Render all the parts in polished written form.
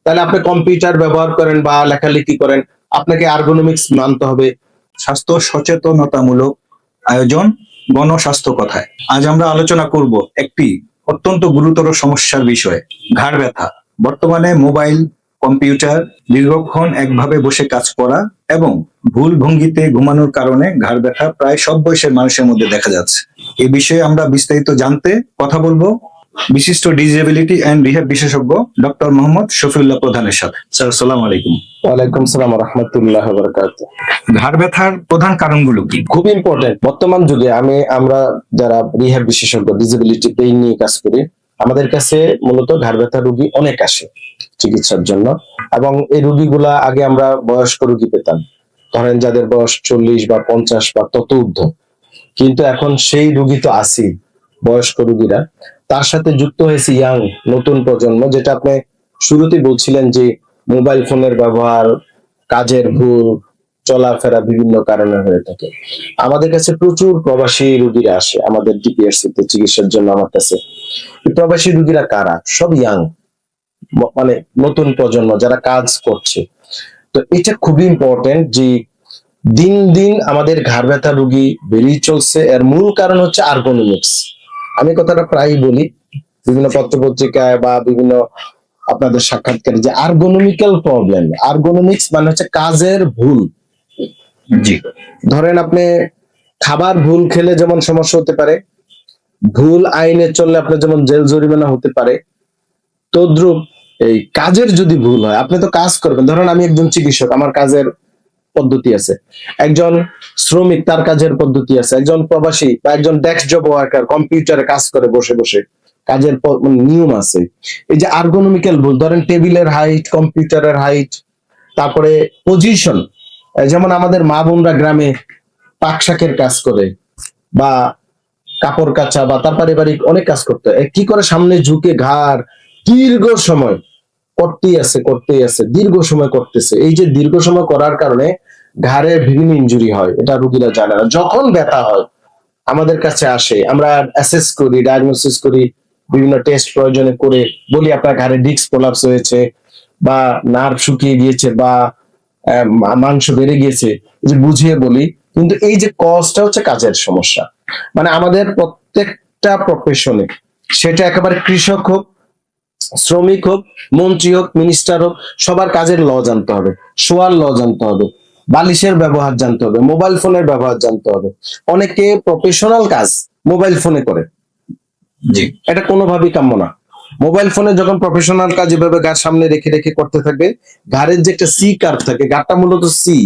তাহলে আপনি কম্পিউটার ব্যবহার করেন বা লেখালেখি করেন, আপনাকে আর্গোনমিক্স মানতে হবে। স্বাস্থ্য সচেতনতামূলক আয়োজন, গণস্বাস্থ্য কথায় আজ আমরা আলোচনা করব একটি অত্যন্ত গুরুতর সমস্যার বিষয়ে, ঘাড় ব্যথা। বর্তমানে মোবাইল, কম্পিউটার, দীর্ঘক্ষণ একভাবে বসে কাজ করা এবং ভুল ভঙ্গিতে ঘুমানোর কারণে ঘাড় ব্যথা প্রায় সব বয়সের মানুষের মধ্যে দেখা যাচ্ছে। এই বিষয়ে আমরা বিস্তারিত জানতে কথা বলবো বিশিষ্ট ডিসেবিলিটি এন্ড রিহ্যাব বিশেষজ্ঞ ডক্টর মোহাম্মদ শফিউল্লাহ প্রধানের সাথে। স্যার, আসসালামু আলাইকুম। ওয়ালাইকুম সালাম ওয়া রাহমাতুল্লাহি ওয়া বারাকাতুহু। ঘাড় ব্যথার প্রধান কারণগুলো কি? খুব ইম্পর্টেন্ট বর্তমান যুগে। আমরা যারা রিহ্যাব বিশেষজ্ঞ, ডিসেবিলিটি পেইন নিয়ে কাজ করি, আমাদের কাছে মূলত ঘাড় ব্যথা রোগী অনেক আসে চিকিৎসার জন্য। এবং এই রোগীগুলা আগে আমরা বয়স্ক রোগী পেতাম, ধরেন যাদের বয়স 40 বা 50 বা তত ঊর্ধ্ব। কিন্তু এখন সেই রোগী তো আছি, বয়স্ক রোগীরা, তার সাথে যুক্ত হয়েছে ইয়াং নতুন প্রজন্ম, যেটা আপনি শুরুতেই বলছিলেন যে মোবাইল ফোনের ব্যবহার, কাজের ভুল, চলাফেরা বিভিন্ন কারণে হয়ে থাকে। আমাদের কাছে প্রচুর প্রবাসী রোগীরা আসে আমাদের ডিপিআরসি তে চিকিৎসার জন্য। আমার কাছে এই প্রবাসী রোগীরা কারা? সব ইয়াং, মানে নতুন প্রজন্ম যারা কাজ করছে। তো এটা খুবই ইম্পর্টেন্ট যে দিন দিন আমাদের ঘাড় ব্যথা রোগী বেরিয়ে চলছে। এর মূল কারণ হচ্ছে আর্গোনমিক্স। আমি কথাটা প্রায়ই বলি বিভিন্ন পত্রপত্রিকায় বা বিভিন্ন আপনাদের সাক্ষাৎকারে, যে আর্গোনমিক্যাল প্রবলেম। আর্গোনমিক্স মানে হচ্ছে কাজের ভুল। জি। ধরেন আপনি খাবার ভুল খেলে যেমন সমস্যা হতে পারে, ভুল আইনে চললে আপনার যেমন জেল জরিমানা হতে পারে, তদ্রুপ এই কাজের যদি ভুল হয়, আপনি তো কাজ করবেন। ধরেন আমি একজন চিকিৎসক, আমার কাজের পদ্ধতি আছে। একজন শ্রমিক, তার কাজের পদ্ধতি আছে। একজন প্রবাসী বা একজন ডেস্ক জব ওয়ার্কার, কম্পিউটারে কাজ করে বসে বসে, কাজের নিয়ম আছে। এই যে আর্গোনমিক্যাল ভুল, ধরেন টেবিলের হাইট, কম্পিউটারের হাইট, তারপরে পজিশন। যেমন আমাদের মা বোনরা গ্রামে পাক শাকের কাজ করে বা কাপড় কাচা বা তার পারিবারিক অনেক কাজ করতে হয়, কি করে সামনে ঝুঁকে ঘাড় দীর্ঘ সময় করতেই আছে, দীর্ঘ সময় করতেছে। এই যে দীর্ঘ সময় করার কারণে ঘাড়ের বিভিন্ন ইনজুরি হয়, এটা রোগীরা জানে না। যখন ব্যথা হয় আমাদের কাছে আসে, আমরা অ্যাসেস করি, ডায়াগনোসিস করি, বিভিন্ন টেস্ট প্রয়োজনে করে বলি আপনার ঘাড়ে ডিস্ক প্রলাপস হয়েছে বা নার্ভ শুকিয়ে গিয়েছে বা মাংস বেড়ে গিয়েছে, যে বুঝিয়ে বলি। কিন্তু এই যে কজটা হচ্ছে কাজের সমস্যা। মানে আমাদের প্রত্যেকটা প্রফেশনে, সেটা একেবারে কৃষক হোক, শ্রমিক হোক, মন্ত্রী হোক, মিনিস্টার হোক, সবার কাজের ল জানতে হবে, শোয়ার ল জানতে হবে, বালিশের ব্যবহার জানতে হবে, মোবাইল ফোনের ব্যবহার জানতে হবে। অনেকে প্রফেশনাল কাজ মোবাইল ফোনে করে, জি। এটা কোনোভাবেই কাম্য না। মোবাইল ফোনে যখন প্রফেশনাল কাজ এভাবে ঘাড় সামনে রেখে রেখে করতে থাকবে, ঘাড়ের যে একটা সি কার্ভ থাকে, ঘাড়টা মূলত সি,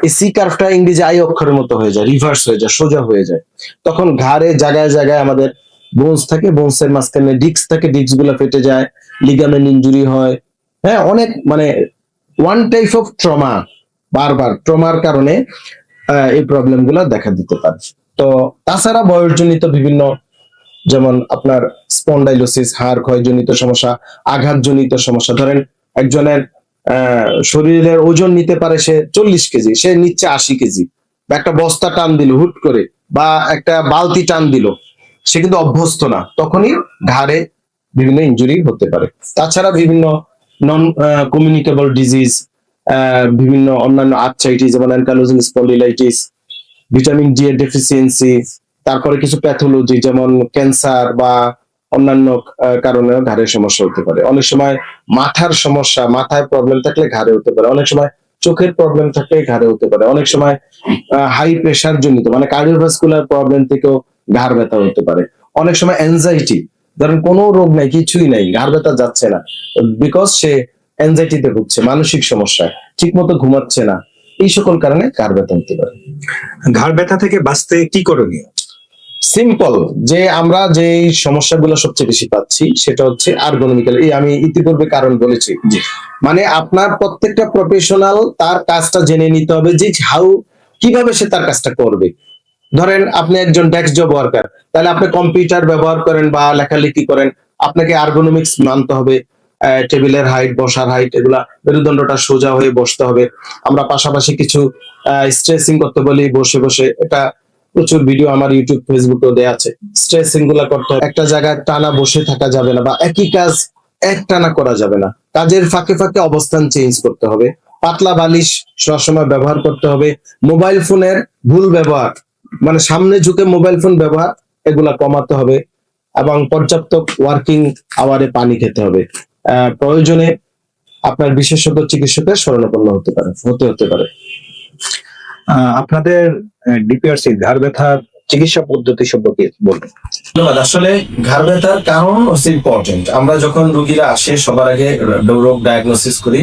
এই সি কার্ভটা ইংরেজি আই অক্ষরের মতো হয়ে যায়, রিভার্স হয়ে যায়, সোজা হয়ে যায়। তখন ঘাড়ে জায়গায় জায়গায় আমাদের বোনস থাকে, বোনসের মাঝখানে ডিস্ক থাকে, ডিস্ক গুলা ফেটে যায়, লিগামেন্ট ইনজুরি হয়। হ্যাঁ, অনেক মানে ওয়ান টাইপ অফ ট্রমা, বারবার ট্রমার কারণে এই প্রবলেম গুলা দেখা দিতে পারে। তো তাছাড়া বয়সজনিত বিভিন্ন, যেমন আপনার স্পন্ডাইলোসিস, হাড় ক্ষয়জনিত সমস্যা, আঘাতজনিত সমস্যা। ধরেন একজনের শরীরের ওজন নিতে পারে সে 40 কেজি, সে নিচ্ছে 80 কেজি, বা একটা বস্তা টান দিল হুট করে, বা একটা বালতি টান দিল, সে কিন্তু অভ্যস্ত না, তখনই ঘাড়ে বিভিন্ন ইনজুরি হতে পারে। তাছাড়া বিভিন্ন নন কমিউনিকেবল ডিজিজ, বিভিন্ন অন্যান্য আর্থ্রাইটিস, যেমন অ্যানকাইলোজিং স্পন্ডিলাইটিস, ভিটামিন ডি এর ডেফিসিয়েন্সি, তারপরে কিছু প্যাথোলজি যেমন ক্যান্সার বা অন্যান্য কারণেও ঘাড়ের সমস্যা হতে পারে। অনেক সময় মাথার সমস্যা, মাথায় প্রবলেম থাকলে ঘাড়ে হতে পারে। অনেক সময় চোখের প্রবলেম থাকলে ঘাড়ে হতে পারে। অনেক সময় হাই প্রেসার জনিত, মানে কার্ডিওভাস্কুলার প্রবলেম থেকেও ঘাড় ব্যথা হতে পারে। অনেক সময় অ্যাংজাইটি, ধরেন কোনো রোগ নাই, কিছুই নাই, ঘাড় ব্যথা যাচ্ছে না, বিকজ সে অ্যাংজাইটিতে ভুগছে, মানসিক সমস্যা, ঠিক মতো ঘুমাচ্ছে না। এই সকল কারণে ঘাড় ব্যথা হতে পারে। ঘাড় ব্যথা থেকে বাঁচতে কি করণীয়? সিম্পল, যে আমরা যে সমস্যাগুলো সবচেয়ে বেশি পাচ্ছি সেটা হচ্ছে আর্গোনমিক্যাল। এই আমি ইতিপূর্বে কারণ বলেছি, মানে আপনার প্রত্যেকটা প্রফেশনাল তার কাজটা জেনে নিতে হবে যে কিভাবে সে তার কাজটা করবে। ধরেন আপনি একজন ডেস্ক জব ওয়ার্কার, তাহলে আপনি কম্পিউটার ব্যবহার করেন বা লেখালেখি করেন, আপনাকে আর্গোনমিক্স মানতে হবে। টেবিলের হাইট, বসার হাইট, এগুলা মেরুদণ্ডটা সোজা হয়ে বসতে হবে। আমরা পাশাপাশি কিছু স্ট্রেচিং করতে বলি বসে বসে, এটা প্রচুর ভিডিও আমার ইউটিউব ফেসবুকেও দেয়া আছে। স্ট্রেচিং গুলা করতে হবে, একটা জায়গায় টানা বসে থাকা যাবে না, বা একই কাজ একটানা করা যাবে না, কাজের ফাঁকে ফাঁকে অবস্থান চেঞ্জ করতে হবে, পাতলা বালিশ সবসময় ব্যবহার করতে হবে, মোবাইল ফোনের ভুল ব্যবহার মানে সামনে ঝুঁকে মোবাইল ফোন ব্যবহার এগুলা কমাতে হবে, এবং পর্যাপ্ত ওয়ার্কিং আওয়ারে পানি খেতে হবে। প্রয়োজনে আপনার বিশেষজ্ঞ চিকিৎসকের শরণাপন্ন হতে পারে। আপনাদের ডিপিআরসি ঘাড় ব্যথার চিকিৎসা পদ্ধতি সম্পর্কে বলুন। ধন্যবাদ। আসলে ঘাড় ব্যথার কারণ হচ্ছে ইম্পর্টেন্ট। আমরা যখন রোগীরা আসে সবার আগে রোগ ডায়াগনোসিস করি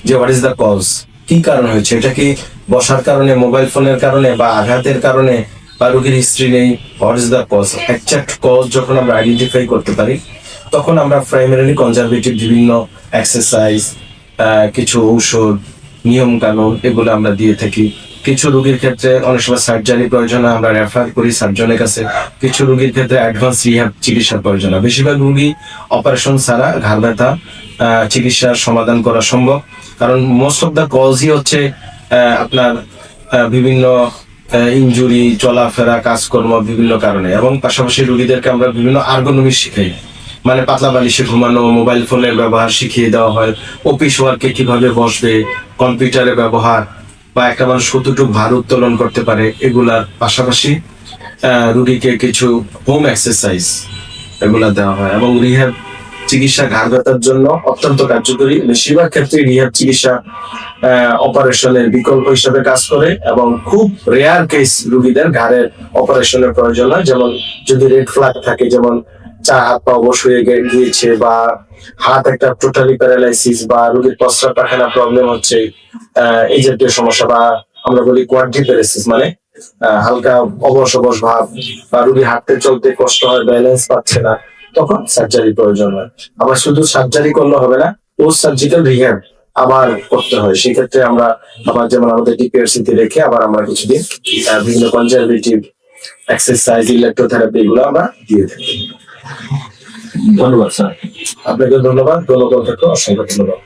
যে হোয়াট ইজ দ্য কজ, কি কারণ হয়েছে, এটা কি বসার কারণে, মোবাইল ফোনের কারণে, বা আঘাতের কারণে, বা রোগীর হিস্ট্রি নেই, what is the cause. Exact cause যখন আমরা আইডেন্টিফাই করতে পারি তখন আমরা প্রাইমারিলি কনজারভেটিভ বিভিন্ন এক্সারসাইজ, কিছু ঔষধ, নিয়ম কানুন এগুলো আমরা দিয়ে থাকি। কিছু রোগীর ক্ষেত্রে অনেক সময় সার্জারি প্রয়োজন হয়, আমরা রেফার করি সার্জনের কাছে। কিছু রোগীর ক্ষেত্রে অ্যাডভান্স রিহ্যাব চিকিৎসার প্রয়োজন হয়। বেশিরভাগ রোগী অপারেশন ছাড়া ঘাড় ব্যথা চিকিৎসার সমাধান করা সম্ভব, কারণ মোস্ট অফ দ্য কজই হচ্ছে আপনার বিভিন্ন ইনজুরি, চলাফেরা, কাজকর্ম বিভিন্ন কারণে। এবং পাশাপাশি রোগীদেরকে আমরা বিভিন্ন আর্গোনমি শিখাই, মানে পাতলা বালিশে ঘুমানো, মোবাইল ফোনের ব্যবহার শিখিয়ে দেওয়া হয়, অফিস ওয়ার্কে কিভাবে বসবে, কম্পিউটারের ব্যবহার, বা একটা মানুষ কতটুকু ভার উত্তোলন করতে পারে, এগুলার পাশাপাশি রোগীকে কিছু হোম এক্সারসাইজ এগুলা দেওয়া হয়। এবং রিহ্যাব চিকিৎসা ঘাড় ব্যথার জন্য অত্যন্ত কার্যকরী। বেশিরভাগ ক্ষেত্রে রিহ্যাব চিকিৎসা অপারেশনের বিকল্প হিসেবে কাজ করে, এবং খুব রেয়ার কেস রোগীদের ঘাড়ের অপারেশনের প্রয়োজন হয়। যেমন যদি রেড ফ্ল্যাগ থাকে, যেমন হাত পা অবশ হয়ে গিয়েছে, বা হাত একটা টোটালি প্যারালাইসিস, বা রোগীর প্রস্রাব পায়খানা প্রবলেম হচ্ছে, এই জাতীয় সমস্যা, বা আমরা বলি কোয়াড্রিপ্যারেসিস মানে হালকা অবশ ভাব, বা রোগী হাঁটতে চলতে কষ্ট হয়, ব্যালেন্স পাচ্ছে না, তখন সার্জারি প্রয়োজন হয়। আবার শুধু সার্জারি করলে হবে না, পোস্ট সার্জিক্যাল রিহ্যাব আবার করতে হয়। সেক্ষেত্রে আমরা আবার যেমন আমাদের ডিপিআরসি তে রেখে আবার আমরা কিছুদিন বিভিন্ন কনজারভেটিভ এক্সারসাইজ, ইলেকট্রোথেরাপি এগুলো আমরা দিয়ে থাকি। ধন্যবাদ স্যার। আপনাকে ধন্যবাদ, অসংখ্য ধন্যবাদ।